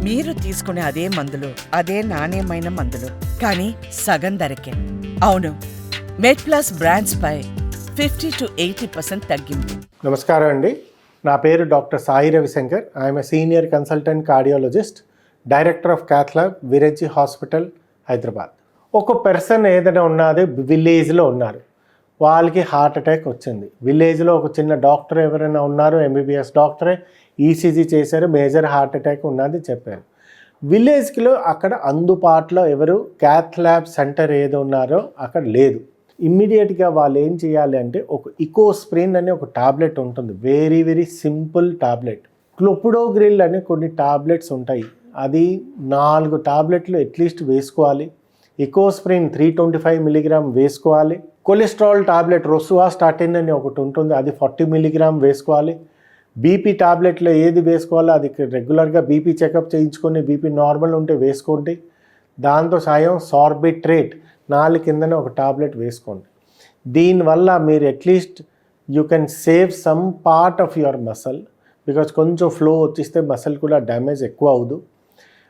మీరు తీసుకునే అదే మందులు, అదే నాణ్యమైన మందులు, కానీ సగం ధరకే. అవును, మెడ్ప్లస్ బ్రాండ్స్ పై 50-80% తగ్గింపు. నమస్కారం అండి, నా పేరు doctor Sai Ravishankar. I'm a senior consultant cardiologist, director of cath lab, Virinchi hospital, Hyderabad. ఒక పర్సన్ ఏదైనా ఉన్నది, విలేజ్లో ఉన్నారు, వాళ్ళకి హార్ట్ అటాక్ వచ్చింది. విలేజ్లో ఒక చిన్న డాక్టర్ ఎవరైనా ఉన్నారు, ఎంబీబీఎస్ డాక్టరే, ఈసీజీ చేశారు, మేజర్ హార్ట్ అటాక్ ఉన్నది చెప్పారు. విలేజ్లో అక్కడ అందుబాటులో ఎవరు క్యాత్ ల్యాబ్ సెంటర్ ఏదో ఉన్నారో అక్కడ లేదు. ఇమ్మీడియట్గా వాళ్ళు ఏం చేయాలి అంటే, ఒక ఇకోస్ప్రిన్ అనే ఒక టాబ్లెట్ ఉంటుంది, very very simple tablet. Clopidogrel అనే కొన్ని టాబ్లెట్స్ ఉంటాయి, అది 4 టాబ్లెట్లు అట్లీస్ట్ వేసుకోవాలి. ఇకోస్ప్రిన్ 325 మిలీగ్రామ్ వేసుకోవాలి. కొలెస్ట్రాల్ టాబ్లెట్ రోసువాస్టాటిన్ అని ఒకటి ఉంటుంది, అది 40 మిలీగ్రామ్ వేసుకోవాలి. బీపీ టాబ్లెట్లో ఏది వేసుకోవాలో అది రెగ్యులర్గా బీపీ చెకప్ చేయించుకొని బీపీ నార్మల్ ఉంటే వేసుకోండి. దాంతో సాయం సార్బిట్రేట్ 4 కిందనే ఒక టాబ్లెట్ వేసుకోండి. దీనివల్ల మీరు at least you can save some part of your muscle, because కొంచెం ఫ్లో వచ్చిస్తే మసల్ కూడా డ్యామేజ్ ఎక్కువ అవ్వదు.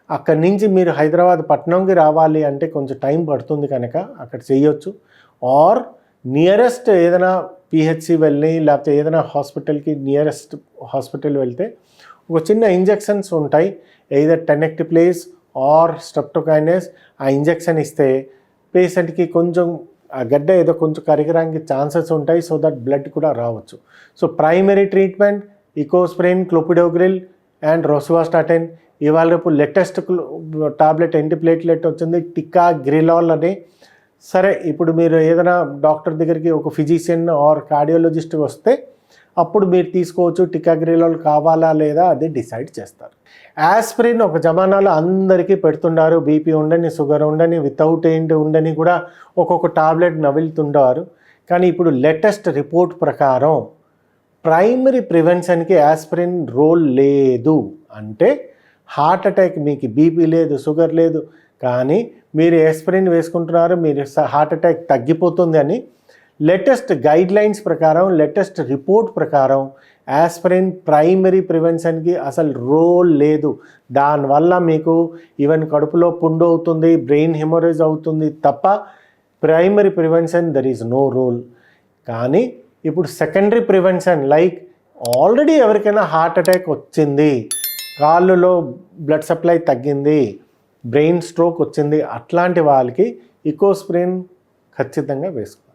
అక్కడి నుంచి మీరు హైదరాబాద్ పట్నంకి రావాలి అంటే కొంచెం టైం పడుతుంది, కనుక అక్కడ చేయొచ్చు. ఆర్ నియరెస్ట్ ఏదైనా పిహెచ్సి వెళ్ళి, లేకపోతే ఏదైనా హాస్పిటల్కి నియరెస్ట్ హాస్పిటల్ వెళ్తే ఒక చిన్న ఇంజెక్షన్స్ ఉంటాయి, ఎయిదర్ టెనెక్టిప్లేస్ ఆర్ స్ట్రెప్టోకైనస్. ఆ ఇంజెక్షన్ ఇస్తే పేషెంట్కి కొంచెం ఆ గడ్డ ఏదో కొంచెం కరిగడానికి ఛాన్సెస్ ఉంటాయి, సో దట్ బ్లడ్ కూడా రావచ్చు. So primary treatment Ecosprin, clopidogrel and rosuvastatin. ఇవాళ రేపు లేటెస్ట్ టాబ్లెట్ యాంటీప్లేట్లెట్ వచ్చింది, టికాగ్రిలాల్ అని. సరే, ఇప్పుడు మీరు ఏదైనా డాక్టర్ దగ్గరికి ఒక ఫిజిషియన్ ఆర్ కార్డియాలజిస్ట్ వస్తే అప్పుడు మీరు తీసుకోవచ్చు. టికాగ్రిలాల్ కావాలా లేదా అది డిసైడ్ చేస్తారు. యాస్పిరిన్ ఒక జమానాలో అందరికీ పెడుతున్నారు, బీపీ ఉండని, షుగర్ ఉండని, వితౌట్ ఏంటి ఉండని కూడా ఒక్కొక్క టాబ్లెట్ నవ్వులుతుండారు. కానీ ఇప్పుడు లేటెస్ట్ రిపోర్ట్ ప్రకారం ప్రైమరీ ప్రివెన్షన్కి యాస్పిరిన్ రోల్ లేదు. అంటే హార్ట్ అటాక్, మీకు బీపీ లేదు, షుగర్ లేదు, కానీ మీరు యాస్పిరిన్ వేసుకుంటున్నారు, మీరు హార్ట్ అటాక్ తగ్గిపోతుంది అని లేటెస్ట్ గైడ్ లైన్స్ ప్రకారం, లేటెస్ట్ రిపోర్ట్ ప్రకారం యాస్పిరిన్ ప్రైమరీ ప్రివెన్షన్కి అసలు రోల్ లేదు. దానివల్ల మీకు ఈవెన్ కడుపులో పుండు అవుతుంది, బ్రెయిన్ హెమరేజ్ అవుతుంది తప్ప primary prevention there is no role. కానీ ఇప్పుడు సెకండరీ ప్రివెన్షన్, లైక్ ఆల్రెడీ ఎవరికైనా హార్ట్ అటాక్ వచ్చింది, కాళ్ళలో బ్లడ్ సప్లై తగ్గింది, బ్రెయిన్ స్ట్రోక్ వచ్చింది, అట్లాంటి వాళ్ళకి ఇకోస్ప్రిన్ ఖచ్చితంగా వేసుకోవాలి.